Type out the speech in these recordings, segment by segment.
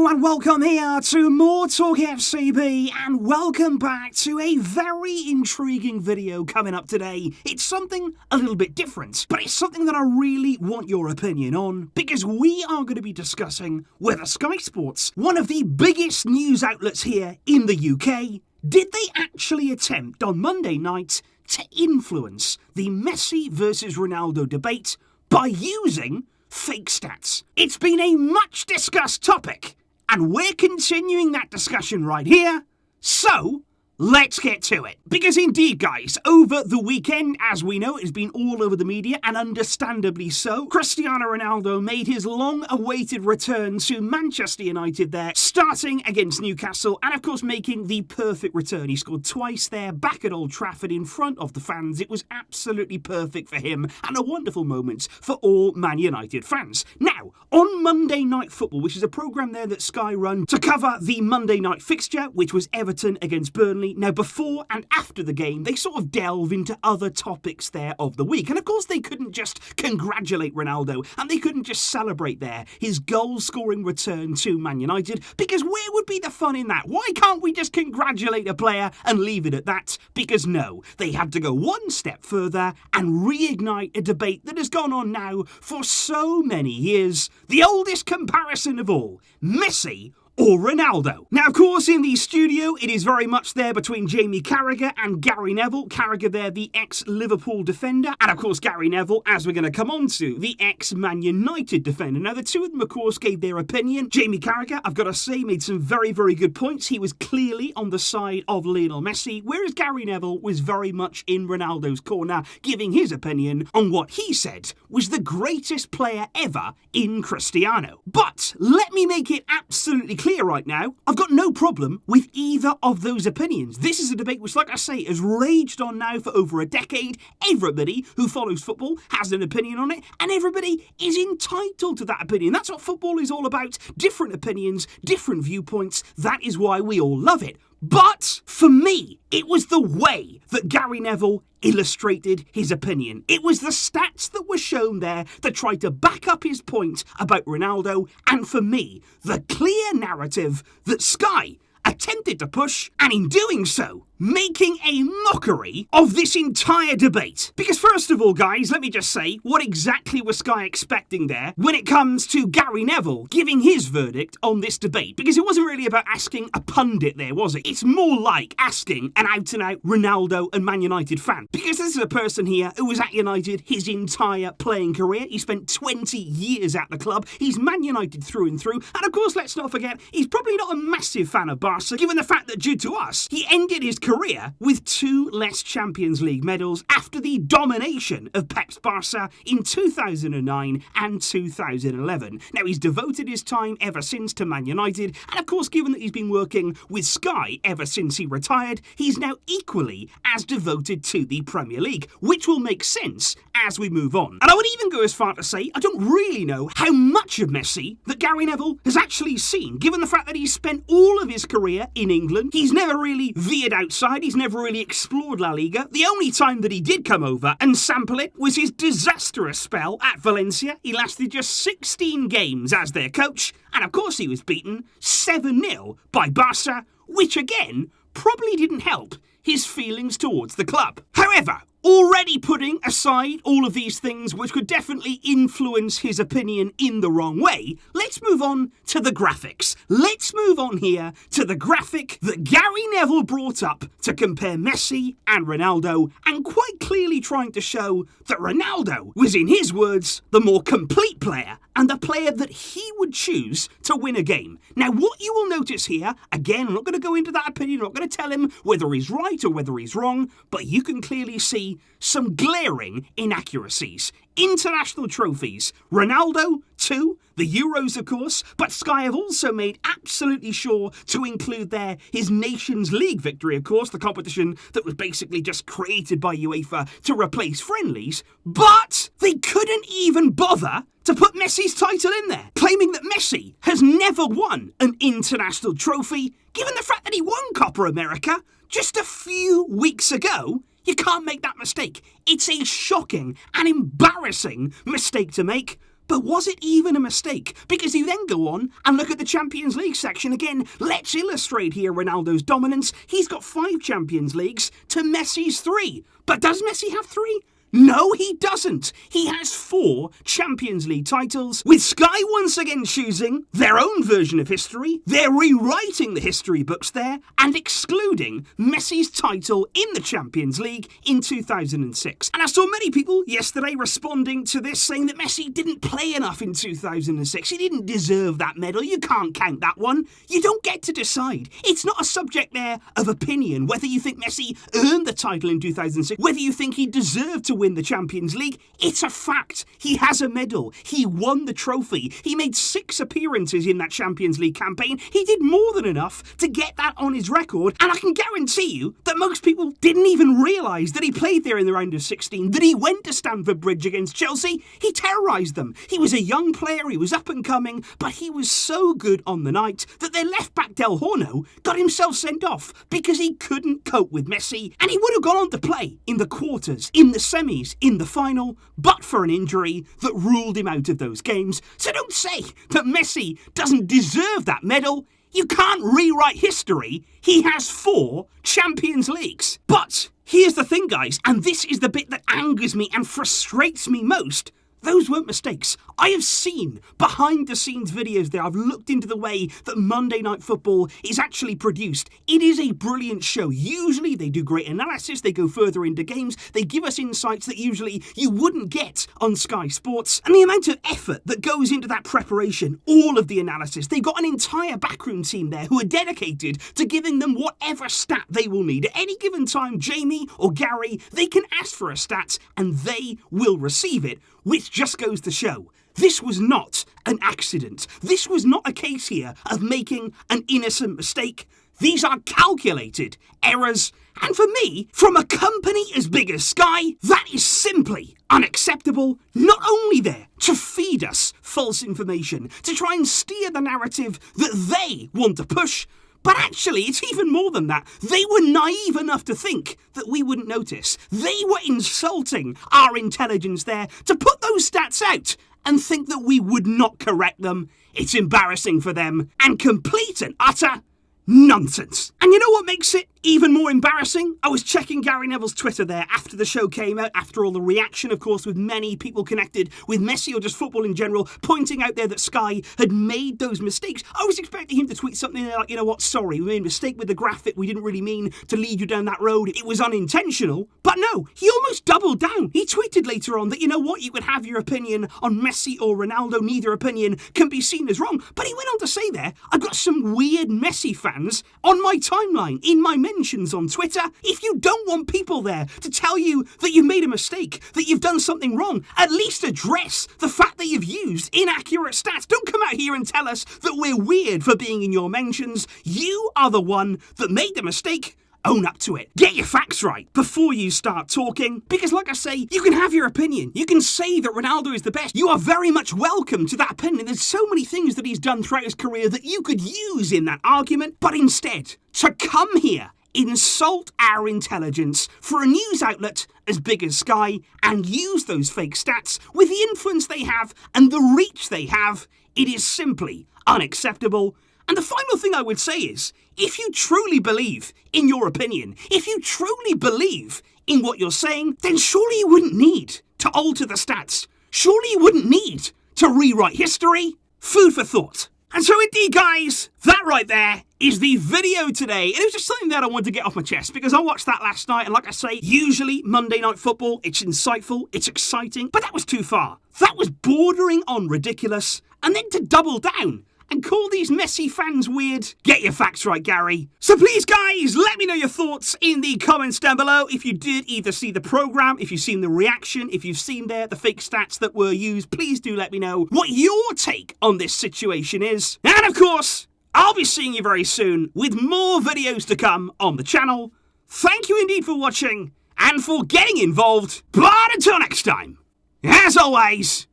and welcome here to MoreTalkFCB, and welcome back to a very intriguing video coming up today. It's something a little bit different, but it's something that I really want your opinion on, because we are going to be discussing whether Sky Sports, one of the biggest news outlets here in the UK, did they actually attempt on Monday night to influence the Messi versus Ronaldo debate by using fake stats. It's been a much discussed topic, and we're continuing that discussion right here, so let's get to it. Because indeed, guys, over the weekend, as we know, it has been all over the media, and understandably so, Cristiano Ronaldo made his long-awaited return to Manchester United there, starting against Newcastle, and of course making the perfect return. He scored twice there, back at Old Trafford in front of the fans. It was absolutely perfect for him, and a wonderful moment for all Man United fans. Now, on Monday Night Football, which is a programme there that Sky run to cover the Monday night fixture, which was Everton against Burnley. Now, before and after the game, they sort of delve into other topics there of the week. And of course, they couldn't just congratulate Ronaldo, and they couldn't just celebrate there his goal-scoring return to Man United, because where would be the fun in that? Why can't we just congratulate a player and leave it at that? Because no, they had to go one step further and reignite a debate that has gone on now for so many years. The oldest comparison of all, Messi or Ronaldo. Now, of course, in the studio, it is very much there between Jamie Carragher and Gary Neville. Carragher there, the ex-Liverpool defender, and of course, Gary Neville, as we're going to come on to, the ex-Man United defender. Now, the two of them, of course, gave their opinion. Jamie Carragher, I've got to say, made some very, very good points. He was clearly on the side of Lionel Messi, whereas Gary Neville was very much in Ronaldo's corner, giving his opinion on what he said was the greatest player ever in Cristiano. But let me make it absolutely clear right now, I've got no problem with either of those opinions. This is a debate which, like I say, has raged on now for over a decade. Everybody who follows football has an opinion on it, and everybody is entitled to that opinion. That's what football is all about. Different opinions, different viewpoints. That is why we all love it. But for me, it was the way that Gary Neville illustrated his opinion. It was the stats that were shown there that tried to back up his point about Ronaldo, and for me, the clear narrative that Sky attempted to push, and in doing so, making a mockery of this entire debate. Because first of all, guys, let me just say, what exactly was Sky expecting there when it comes to Gary Neville giving his verdict on this debate? Because it wasn't really about asking a pundit there, was it? It's more like asking an out-and-out Ronaldo and Man United fan. Because this is a person here who was at United his entire playing career. He spent 20 years at the club. He's Man United through and through. And of course, let's not forget, he's probably not a massive fan of Barca, given the fact that due to us, he ended his career with 2 less Champions League medals after the domination of Pep's Barca in 2009 and 2011. Now, he's devoted his time ever since to Man United, and of course, given that he's been working with Sky ever since he retired, he's now equally as devoted to the Premier League, which will make sense as we move on. And I would even go as far to say, I don't really know how much of Messi that Gary Neville has actually seen, given the fact that he's spent all of his career in England. He's never really veered outside. He's never really explored La Liga. The only time that he did come over and sample it was his disastrous spell at Valencia. He lasted just 16 games as their coach, and of course he was beaten 7-0 by Barca, which again probably didn't help his feelings towards the club. However, already putting aside all of these things which could definitely influence his opinion in the wrong way, let's move on to the graphics. Let's move on here to the graphic that Gary Neville brought up to compare Messi and Ronaldo, and quite clearly trying to show that Ronaldo was, in his words, the more complete player and the player that he would choose to win a game. Now, what you will notice here, again, I'm not going to go into that opinion, I'm not going to tell him whether he's right or whether he's wrong, but you can clearly see some glaring inaccuracies. International trophies. Ronaldo, 2. The Euros, of course, but Sky have also made absolutely sure to include there his Nations League victory, of course, the competition that was basically just created by UEFA to replace friendlies, but they couldn't even bother to put Messi's title in there, claiming that Messi has never won an international trophy, given the fact that he won Copa America just a few weeks ago. You can't make that mistake. It's a shocking and embarrassing mistake to make. But was it even a mistake? Because you then go on and look at the Champions League section again. Let's illustrate here Ronaldo's dominance. He's got 5 Champions Leagues to Messi's 3. But does Messi have 3? No, he doesn't. He has 4 Champions League titles, with Sky once again choosing their own version of history. They're rewriting the history books there and excluding Messi's title in the Champions League in 2006. And I saw many people yesterday responding to this, saying that Messi didn't play enough in 2006. He didn't deserve that medal. You can't count that one. You don't get to decide. It's not a subject there of opinion, whether you think Messi earned the title in 2006, whether you think he deserved to win the Champions League. It's a fact. He has a medal. He won the trophy. He made 6 appearances in that Champions League campaign. He did more than enough to get that on his record, and I can guarantee you that most people didn't even realise that he played there in the round of 16, that he went to Stamford Bridge against Chelsea. He terrorised them. He was a young player, he was up and coming, but he was so good on the night that their left-back Del Horno got himself sent off because he couldn't cope with Messi, and he would have gone on to play in the quarters, in the semis, in the final, but for an injury that ruled him out of those games. So don't say that Messi doesn't deserve that medal. You can't rewrite history. He has 4 Champions Leagues. But here's the thing, guys, and this is the bit that angers me and frustrates me most. Those weren't mistakes. I have seen behind-the-scenes videos there. I've looked into the way that Monday Night Football is actually produced. It is a brilliant show. Usually they do great analysis, they go further into games, they give us insights that usually you wouldn't get on Sky Sports. And the amount of effort that goes into that preparation, all of the analysis, they've got an entire backroom team there who are dedicated to giving them whatever stat they will need. At any given time, Jamie or Gary, they can ask for a stat and they will receive it, which just goes to show this was not an accident. This was not a case here of making an innocent mistake. These are calculated errors. And for me, from a company as big as Sky, that is simply unacceptable. Not only there to feed us false information, to try and steer the narrative that they want to push, but actually, it's even more than that. They were naive enough to think that we wouldn't notice. They were insulting our intelligence there to put those stats out and think that we would not correct them. It's embarrassing for them and complete and utter nonsense. And you know what makes it even more embarrassing? I was checking Gary Neville's Twitter there after the show came out, after all the reaction, of course, with many people connected with Messi or just football in general, pointing out there that Sky had made those mistakes. I was expecting him to tweet something like, you know what, sorry, we made a mistake with the graphic, we didn't really mean to lead you down that road, it was unintentional. But no, he almost doubled down. He tweeted later on that, you know what, you could have your opinion on Messi or Ronaldo, neither opinion can be seen as wrong. But he went on to say there, I've got some weird Messi fans on my timeline, in my mentions on Twitter. If you don't want people there to tell you that you've made a mistake, that you've done something wrong, at least address the fact that you've used inaccurate stats. Don't come out here and tell us that we're weird for being in your mentions. You are the one that made the mistake. Own up to it. Get your facts right before you start talking. Because like I say, you can have your opinion. You can say that Ronaldo is the best. You are very much welcome to that opinion. There's so many things that he's done throughout his career that you could use in that argument. But instead, to come here, insult our intelligence for a news outlet as big as Sky and use those fake stats with the influence they have and the reach they have, it is simply unacceptable. And the final thing I would say is, if you truly believe in your opinion, if you truly believe in what you're saying, then surely you wouldn't need to alter the stats. Surely you wouldn't need to rewrite history. Food for thought. And so indeed, guys, that right there is the video today. It was just something that I wanted to get off my chest because I watched that last night, and like I say, usually Monday Night Football, it's insightful, it's exciting, but that was too far. That was bordering on ridiculous. And then to double down and call these Messi fans weird. Get your facts right, Gary. So please, guys, let me know your thoughts in the comments down below. If you did either see the programme, if you've seen the reaction, if you've seen there the fake stats that were used, please do let me know what your take on this situation is. And of course, I'll be seeing you very soon with more videos to come on the channel. Thank you indeed for watching and for getting involved. But until next time, as always,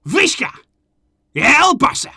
Vishka El Barça.